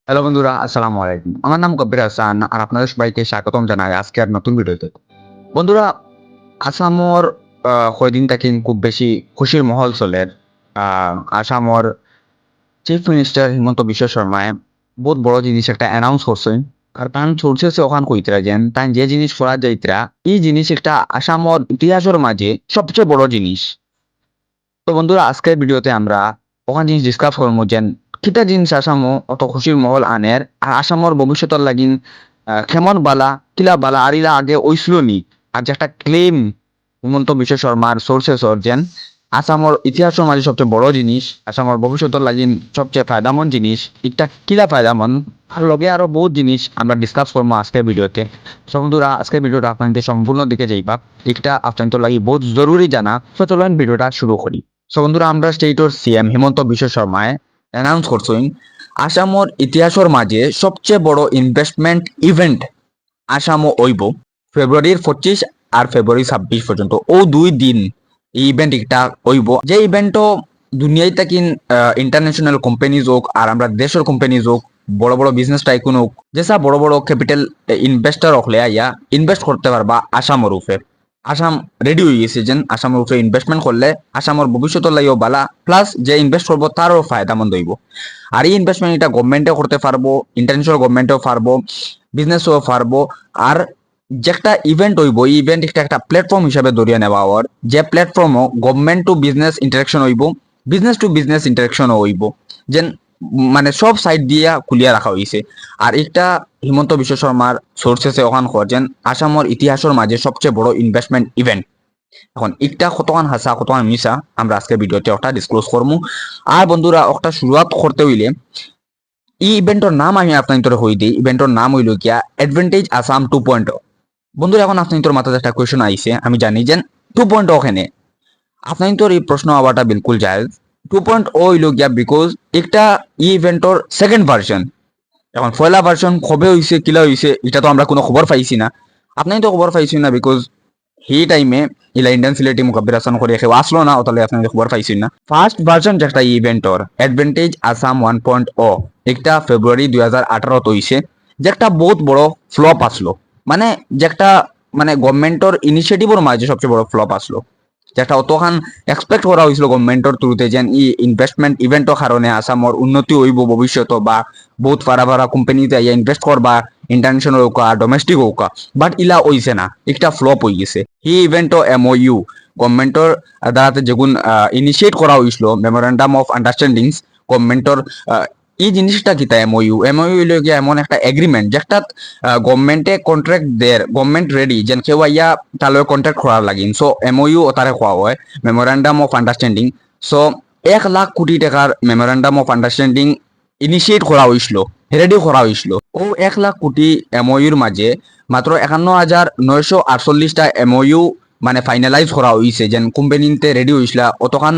Hello বন্ধুরা, আসসালামু আলাইকুম। আমার নাম কবির হাসান আর আপনাদের সবাইকে স্বাগতম জানাই আজকের নতুন ভিডিওতে। বন্ধুরা, আসামর কয়দিন থাকি খুব বেশি খুশির মহল চলে। আসামর চিফ মিনিস্টার হিমন্ত বিশ্ব শর্মায় বহুত বড় জিনিস একটা অ্যানাউন্স করছেন। আর তান সোর্সেসে ওখান কইতরা যেন তান যে জিনিস করা যাইতরা এই জিনিস একটা আসামর ইতিহাসের মাঝে সবচেয়ে বড় জিনিস। তো বন্ধুরা, আজকের ভিডিওতে আমরা ওখান জিনিস ডিসকাস করবো যেন কিতা জিনিস আসামও অত খুশির মহল আনের আর আসামর ভবিষ্যতের লাগিন কেমন বালা কিলা বালা আর ইলা আগে ওইছিল নি। আর যে একটা ক্লেম হিমন্ত বিশ্ব শর্মার সোর্সেস যেন আসামর ইতিহাসের মাঝে সবচেয়ে বড় জিনিস, আসামর ভবিষ্যতের লাগিন সবচেয়ে ফায়দামন জিনিস, এটা কিলা ফায়দামন আর লগে আরো বহুত জিনিস আমরা ডিসকাস করবো আজকের ভিডিওতে। সো বন্ধুরা, আজকের ভিডিওটা আপনাদের সম্পূর্ণ দিকে যাইবা, এটা আপনাদের লাগি বহুত জরুরি জানা। তো চলেন ভিডিওটা শুরু করি। সো বন্ধুরা, আমরা stator CM Himanta Biswa শর্মায় announce করছেন আসামর ইতিহাসের মাঝে সবচেয়ে বড় ইনভেস্টমেন্ট ইভেন্ট আসামও হইব ফেব্রুয়ারির 25 আর ফেব্রুয়ারি 26 পর্যন্ত ও 2 দিন এই ইভেন্ট একটা হইব। যে ইভেন্টও দুনিয়ায় থাকি ইন্টারন্যাশনাল কোম্পানিজ হোক আর আমরা দেশের কোম্পানিজ হোক, বড় বড় বিজনেস টাইকুন হোক, যেসা বড় বড় ক্যাপিটাল ইনভেস্টর হলে আইয়া ইনভেস্ট করতে পারবা আসামর উপরে। আসাম রেডি হয়ে গেছে যেন আসামের উপরে ইনভেস্টমেন্ট করলে আসামের ভবিষ্যতের লাগিও বালা, প্লাস যে ইনভেস্ট করবো তারও ফায়দামন্দ হইব। আর এই ইনভেস্টমেন্ট এটা গভর্নমেন্টও করতে পারবো, ইন্টারন্যাশনাল গভর্নমেন্টও পারবো, বিজনেসও পারবো। আর যে একটা ইভেন্ট হইব এই ইভেন্ট একটা প্ল্যাটফর্ম হিসাবে ধরিয়ে নেওয়া হওয়ার, যে প্ল্যাটফর্মও গভর্নমেন্ট টু বিজনেস ইন্টারাকশন হইব, বিজনেস টু বিজনেস ইন্টারাকশনও হইব, যেন মানে সব সাইড দিয়ে খুলিয়া রাখা হয়েছে। আর এটা হিমন্ত বিশ্ব শর্মার সোর্সেসে ওখান করছেন আসামের ইতিহাসের মাঝে সবচেয়ে বড় ইনভেস্টমেন্ট ইভেন্ট। এখন একটা কতখান হাসা কতখান মিশা আমরা আজকে ভিডিওতে ওটা ডিসক্লোজ করবো। আর বন্ধুরা, ওটা শুরুয়াত করতে হইলে এই ইভেন্টের নাম আমি আপনাদের হই দিই। ইভেন্টের নাম হইল গিয়া অ্যাডভান্টেজ আসাম 2.0। বন্ধুরা, এখন আপনাদের মাথায় একটা কোয়েশন আইছে, আমি জানি যে 2.0 ওখানে আপনাদের এই প্রশ্ন আবারটা বিলকুল জায়েজ। 2.0 হইল গিয়া বিকজ একটা ইভেন্টর সেকেন্ড ভার্সন। এখন পয়লা ভার্সন কবে হইছে কিলা হইছে এটা তো আমরা কোনো খবর পাইছি না, আপনি তো খবর পাইছি না, বিকজ সেই টাইমে ইলা ইন্ডিয়ান সিলেটি মুকাব্বিরাসান করে কেউ আসলো না, তাহলে আপনাদের খবর পাইছি না। ফার্স্ট ভার্সন যেটা ইভেন্টর অ্যাডভান্টেজ আসাম 1.0 একটা ফেব্রুয়ারি 2018 হইছে, যে একটা বহুত বড় ফ্লপ আসলো। মানে যে একটা মানে গভর্নমেন্টর ইনিশিয়েটিভের মাঝে সবচেয়ে বড় ফ্লপ আসলো, যেটা অতখান এক্সপেক্ট করা হয়েছিল গভর্নমেন্টর থ্রুতে যেন ই ইনভেস্টমেন্ট ইভেন্টর কারণে আসামর উন্নতি হইব ভবিষ্যৎ বা বহুত ফারা ফারা কোম্পানিতে ইনভেস্ট করবা, ইন্টারন্যাশনাল হোক আর ডোমেস্টিক হোক, বাট ইলা হইছে না, একটা ফ্লপ হয়ে গেছে। এই ইভেন্টও এমওইউ গভর্নমেন্টর দ্বারাতে যেগুন ইনিশিয়েট করা হয়েছিল মেমোরেন্ডাম অফ আন্ডারস্ট্যান্ডিংস গভর্নমেন্টর, এই জিনিসটা কিতা এমওইউ এমওইউ হইল গিয়া এমন একটা এগ্রিমেন্ট যেটা গভর্নমেন্টে কন্ট্রাক্ট দেয়, গভর্নমেন্ট রেডি যেন কেউ আইয়া তাহলে কন্ট্রাক্ট করার লাগিন। সো এমওইউ তারে খোয়া হয় memorandum of understanding. So 1 lakh কোটি টাকার মেমোরেন্ডাম অফ আন্ডারস্ট্যান্ডিং ইনিশিয়েট করা হয়েছিল, রেডি করা হয়েছিল। ও 1 লাখ কোটি এমওইউর মাঝে মাত্র 51,948টা এমওইউ মানে ফাইনালাইজ করা হয়েছে, যেন কোম্পানিতে রেডি হয়েছিল অতখান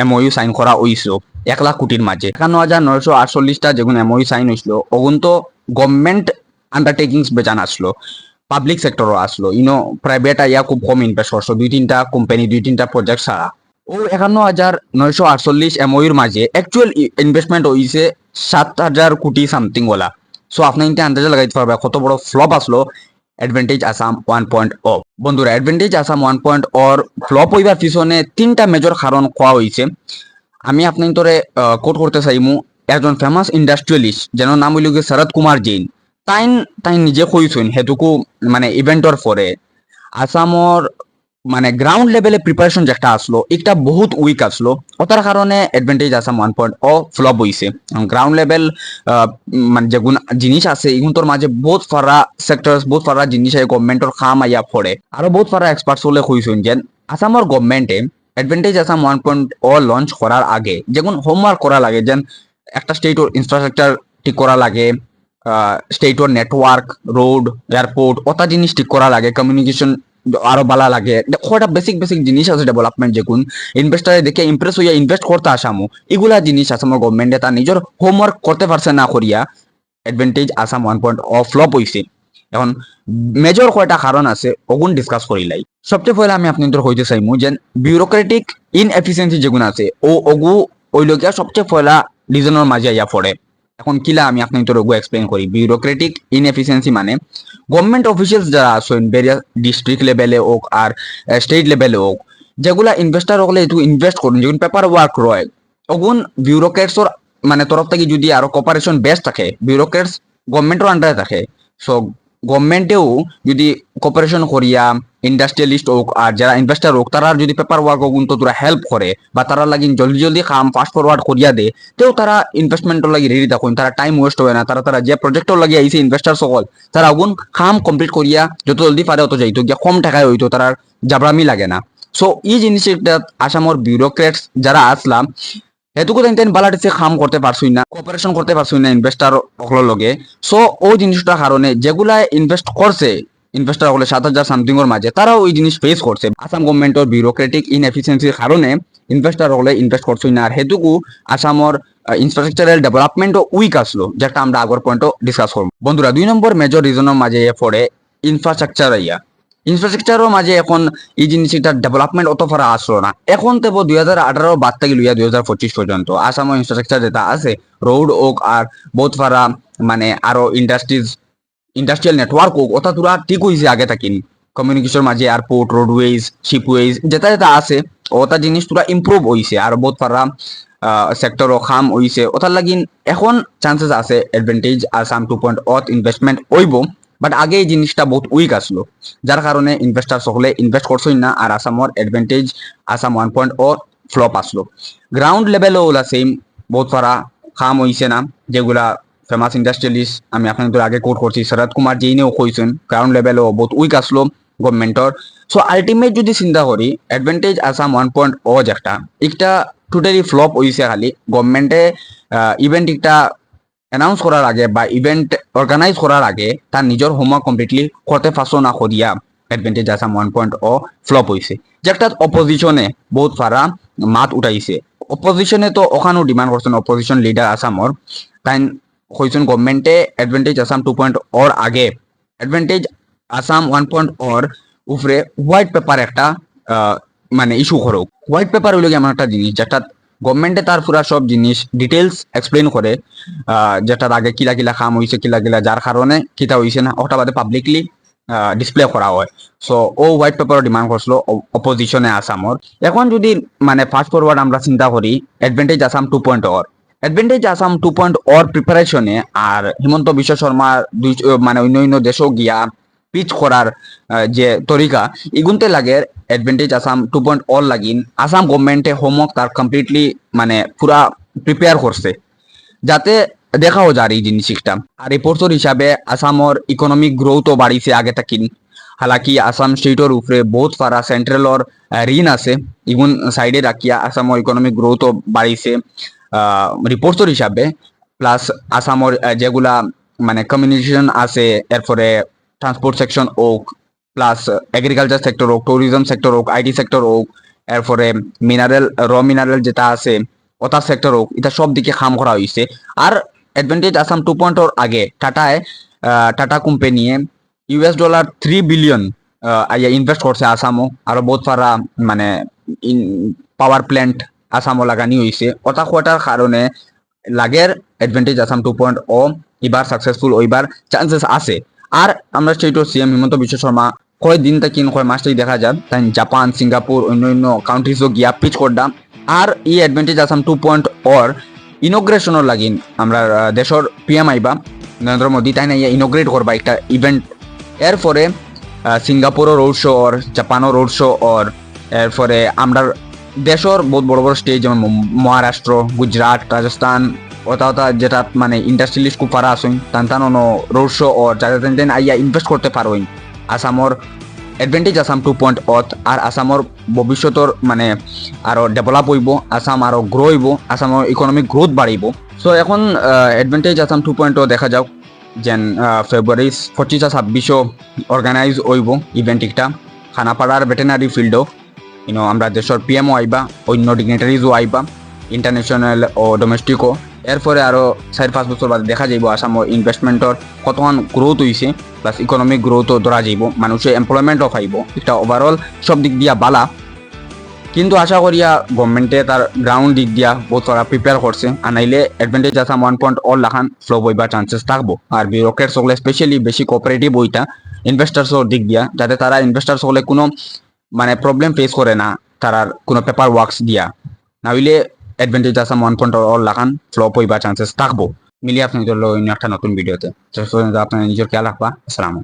এমওইউ সাইন করা হয়েছিল 1 লাখ কোটির মাঝে। 51,948টা যেগুলো এমওইউ সাইন হয়েছিল ওগুন তো গভর্নমেন্ট আন্ডারটেকিংস বেচান আসলো, পাবলিক সেক্টরও আসলো, প্রাইভেট আইয়া খুব কম ইনভেস্ট করছো, 2-3টা কোম্পানি 2-3টা প্রজেক্ট ছাড়া। ও 51,948 এমওইউর মাঝে অ্যাকচুয়াল ইনভেস্টমেন্ট হয়েছে 7,000 কোটি সামথিং ওলা। সো আপনি ইনটা আন্দাজে লাগাইতে পারবে কত বড় ফ্লপ আসলো অ্যাডভান্টেজ আসাম 1.0। বন্ধুরা, অ্যাডভান্টেজ আসাম 1.0 ফ্লপ হইবার পিছনে 3টা মেজর কারণ কোয়া হয়েছে। আমি আপনার তোরে কোট করতে চাইমু একজন ফেমাস ইন্ডাস্ট্রিয়ালিস্ট যেন নাম হইল গিয়ে শরৎ কুমার জৈন। তাইন তাই নিজে কইছেন হেতুকু মানে ইভেন্টর পরে আসামর মানে গ্রাউন্ড লেভেলে প্রিপারেশন যেটা আসলো এটা বহুত উইক আসলো, ওটার কারণে অ্যাডভান্টেজ আসাম 1.0 ফ্লপ হইছে। গ্রাউন্ড লেভেল মানে যেগুন জিনিস আছে এগুলোর মাঝে বহুত ফারা সেক্টরস বহুত ফারা জিনিস গভর্নমেন্টর খাম আইয়া পড়ে। আরো বহুত ফারা এক্সপার্টস হলে কইছেন যে আসামর গভর্নমেন্টে অ্যাডভান্টেজ আসাম 1.0 লঞ্চ করার আগে যেমন হোমওয়ার্ক করা লাগে, যেন একটা স্টেটর ইনফ্রাস্ট্রাকচার ঠিক করা লাগে, স্টেটর নেটওয়ার্ক রোড এয়ারপোর্ট ওটা জিনিস ঠিক করা লাগে, কমিউনিকেশন আরো ভালো লাগে, কয়টা বেসিক বেসিক জিনিস আছে ডেভেলপমেন্ট যেগুন ইনভেস্টারে দেখে ইমপ্রেস হইয়া ইনভেস্ট করতে আসামো, এগুলা জিনিস আসামের গভর্নমেন্টে তার নিজের হোমওয়ার্ক করতে পারছে না করিয়া অ্যাডভান্টেজ আসাম 1.0 ফ্লপ হইছে। এখন মেজর কয়টা কারণ আছে ওগুন ডিসকাস করিলাই। সবচেয়ে পয়লা আমি আপনাদের হইতে চাইমু যে বিউরোক্রেটিক ইনএফিসিয়েন্সি যেগুন আছে ও ওগু ওইলগিয়া সবচেয়ে পয়লা রিজনের মাঝে আইয়া পড়ে। এখন কিলা আমি আপনাকে তো রোগো এক্সপ্লেন করি। বিউরোক্রেটিক ইনএফিসিয়েন্সি মানে গভর্নমেন্ট অফিসিয়ালস যারা আছেন ভেরিয়াস ডিস্ট্রিক্ট লেভেলে হোক আর স্টেট লেভেলে হোক, যেগুলা ইনভেস্টার হলে একটু ইনভেস্ট করুন, যেগুলো পেপার ওয়ার্ক রয় ওগুন বিউরোক্রেটসর মানে তরফ থেকে যদি আরো কপারেশন বেস্ট থাকে, বিউরোক্রেটস গভর্নমেন্টের আন্ডারে থাকে, সো গভর্নমেন্টেও যদি কপারেশন করিয়া ইন্ডাস্ট্রিয়ালিস্ট হোক আর যারা ইনভেস্টার হোক তারা যদি পেপার ওয়ার্ক হোক তো তোরা হেল্প করে বা তারা লাগি জলদি জলদি কাম ফাস্ট ফরওয়ার্ড করিয়া দে, তেও তারা ইনভেস্টমেন্টর লাগি রেডি থাকুন, তারা টাইম ওয়েস্ট হয় না, তারা যে প্রজেক্টর লাগি আইসে ইনভেস্টার সকল তারা আগুন কাম কমপ্লিট করিয়া যত জলদি পারে অত যাইতো গিয়া কম টাকায় হইতো, তারা জাবরামি লাগে না। সো এই জিনিসটা আসামর বিউরোক্রেটস যারা আসলাম হেতুকু তেন বালাটিসে কাম করতে পারছুই না, কোঅপারেশন করতে পারছুই না ইনভেস্টার সকলের লগে। সো ওই জিনিসটার কারণে যেগুলা ইনভেস্ট করছে ইনভেস্টার হলে 7,000 সামথিং এর মাঝে তারাও ওই জিনিস ফেস করছে। আসাম গভর্নমেন্টের বিউরোক্রেটিক ইনএফিসিয়েন্সির কারণে ইনভেস্টার হলে ইনভেস্ট করছই না, আর হেতুকু আসামর ইনফ্রাস্ট্রাকচারাল ডেভেলপমেন্টও উইক আসলো, যেটা আমরা আগর পয়েন্টও ডিসকাস করব। বন্ধুরা 2 নম্বর মেজর রিজনের মাঝে পড়ে ইনফ্রাস্ট্রাকচার। ইনফ্রাস্ট্রাকচারও মাঝে এখন এই জিনিসটার ডেভেলপমেন্ট অত ফারা আসলো না। এখন তো 2018 বাদ থেকে লইয়া 2025 পর্যন্ত আসামের ইনফ্রাস্ট্রাকচার যেটা আছে রোড হোক আর বহুত ফারা মানে আরো ইন্ডাস্ট্রিয়াল নেটওয়ার্ক হোক ওটা তোরা ঠিক হয়েছে আগে থাকিন। কমিউনিকেশন মাঝে এয়ারপোর্ট, রোডওয়েজ, শিপওয়েজ যেটা যেটা আছে ওটা জিনিস তোরা ইম্প্রুভ হয়েছে আর বহুত ফারা সেক্টরও খাম হয়েছে। ওটার লাগিন এখন চান্সেস আছে অ্যাডভান্টেজ আসাম 2.0 ইনভেস্টমেন্ট হইব, বাট আগে এই জিনিসটা বহুত উইক আসলো, যার কারণে ইনভেস্টার সকলে ইনভেস্ট করছই না আর আসামর অ্যাডভান্টেজ আসাম 1.0 ফ্লপ আসলো। গ্রাউন্ড লেভেলও ওলা সেম বহুত ফারা খাম হইছে না, যেগুলা ফেমাস ইন্ডাস্ট্রিয়ালিস্ট আমি আপনাদের আগে কোট করছি শরৎ কুমার জৈনেও কইছেন গ্রাউন্ড লেভেলও বহুত উইক আসলো গভর্নমেন্টর। সো আলটিমেট যদি চিন্তা করি অ্যাডভান্টেজ আসাম 1.0 যেটা একটা টোটালি ফ্লপ হইছে। খালি গভর্নমেন্টে ইভেন্ট একটা অ্যানাউন্স করার আগে বা ইভেন্ট অর্গানাইজ করার আগে তার নিজের হোমওয়ার্ক কমপ্লিটলি করতে পারছো না করিয়া অ্যাডভান্টেজ আসাম 1.0 ফ্লপ হয়েছে, যেটা অপোজিশনে বহুত ফারা মাত উঠাইছে। অপোজিশনে তো ওখানেও ডিমান্ড করছেন, অপোজিশন লিডার আসামর তাই কইছেন গভর্নমেন্টে অ্যাডভান্টেজ আসাম 2.0 আগে অ্যাডভান্টেজ আসাম 1.0 উপরে হোয়াইট পেপার একটা মানে ইস্যু করুক। হোয়াইট পেপার হইল এমন একটা জিনিস যেটা গভর্নমেন্টে তার পুরা সব জিনিস ডিটেলস এক্সপ্লেন করে, যেটার আগে কিলা কিলা কাম হয়েছে কিলা কিলা যার কারণে কিতা হয়েছে না ওটা বাদে পাবলিকলি ডিসপ্লে করা হয়। সো ও হোয়াইট পেপারও ডিমান্ড করছিল অপোজিশনে আসামর। এখন যদি মানে ফাস্ট ফরওয়ার্ড আমরা চিন্তা করি অ্যাডভান্টেজ আসাম 2.0 অ্যাডভান্টেজ আসাম 2.0 প্রিপারেশনে আর হিমন্ত বিশ্ব শর্মার মানে অন্য দেশও গিয়া পিচ করার যে তরিকা এগুনতে লাগে অ্যাডভান্টেজ আসাম 2.0 লাগিন আসাম গভর্নমেন্টে হোমওয়ার্ক তার কমপ্লিটলি মানে পুরা প্রিপেয়ার করছে, যাতে দেখাও যায় এই জিনিসটা। আর রিপোর্টর হিসাবে আসামর ইকোনমিক গ্রোথও বাড়িছে আগে থাকিন। হালাকি আসাম স্টেটর উপরে বহুত ফারা সেন্ট্রালর ঋণ আছে, ইগুন সাইডে রাখিয়া আসামর ইকোনমিক গ্রোথও বাড়িছে রিপোর্টর হিসাবে। প্লাস আসামর যেগুলা মানে কমিউনিকেশন আছে, এরপরে ট্রান্সপোর্ট সেকশন হোক, প্লাস এগ্রিকালচার সেক্টর হোক, ট্যুরিজম সেক্টর হোক, আইটি সেক্টর হোক, এরপরে মিনারেল মিনারেল যেটা আছে ওটা সেক্টর হোক, এটা সব দিকে কাম করা হয়েছে। আর অ্যাডভান্টেজ আসাম 2.0 আগে টাটা কোম্পানিয়ে $3 বিলিয়ন ইনভেস্ট করছে আসামও, আরো বহুত ফারা মানে পাওয়ার প্ল্যান্ট আসামও লাগানি হয়েছে। ওটা কোয়াটার কারণে লাগের অ্যাডভান্টেজ আসাম 2.0 এবার সাকসেসফুল ওইবার চান্সেস আছে। আর আমরা স্টেটর সিএম হিমন্ত বিশ্ব শর্মা কয়েকদিন থেকে কয় মাস থেকে দেখা যায় তাই জাপান, সিঙ্গাপুর, অন্য কান্ট্রিজও গিয়া পিচ করলাম। আর এই অ্যাডভান্টেজ আসাম 2.0 ইনোগ্রেশনের লাগিন আমরা দেশের পিএম আইবা নরেন্দ্র মোদী তাই না ইনোগ্রেট করবা একটা ইভেন্ট। এরপরে সিঙ্গাপুরও রোড শো ওর, জাপানও রোড শো ওর, এরপরে আমরা দেশের বহুত বড় বড় স্টেট যেমন মহারাষ্ট্র, গুজরাট, রাজস্থান ওটা যেটা মানে ইন্ডাস্ট্রিয়ালিস্ট খুব পারা আসুন টান রোড শো ওর যাতে আইয়া ইনভেস্ট করতে পারোই। আসামর অ্যাডভান্টেজ আসাম 2.0 আর আসামর ভবিষ্যতর মানে আরো ডেভেলপ হইব, আসাম আরো গ্রো হইব, আসামর ইকোনমিক গ্রোথ বাড়িব। সো এখন অ্যাডভান্টেজ আসাম 2.0 দেখা যাও যেন ফেব্রুয়ারি 25-26 অর্গানাইজ হইব ইভেন্ট একটা খানাপাড়ার ভেটেনারি ফিল্ডও। আমরা দেশের পিএমও আইবা, অন্য ডিগনিটারিজও আইবা, ইন্টারন্যাশনাল ও ডোমেস্টিকও। এরপরে আরো 4-5 বছর বাদে দেখা যাইব আসামর ইনভেস্টমেন্টর কতক্ষণ গ্রোথ হয়েছে, প্লাস ইকোনমিক গ্রোথও ধরা যাইব, মানুষের এমপ্লয়মেন্টও পাইব, একটা ওভারঅল সব দিক দিয়া বালা। কিন্তু আশা করিয়া গভর্নমেন্টে তার গ্রাউন্ড দিক দিয়া বহুত তারা প্রিপেয়ার করছে আর নাইলে অ্যাডভান্টেজ আসাম 1.0 লাখান ফ্লপ হইবার চান্সেস থাকবো আর বিউরোক্রেটস হলে স্পেশালি বেশি কোঅপারেটিভ হইতা ইনভেস্টার্সর দিক দিয়া যাতে তারা ইনভেস্টার্স হলে কোনো মানে প্রবলেম ফেস করে না তারার কোনো পেপার ওয়ার্কস দিয়া না হইলে অ্যাডভান্টেজ আসাম 1.0 লাখান ফ্লপ হইবার চান্সেস থাকবো মিলিয়ে আপনি অন্য একটা নতুন ভিডিওতে আপনার নিজের খেয়াল রাখবা। আসসালামু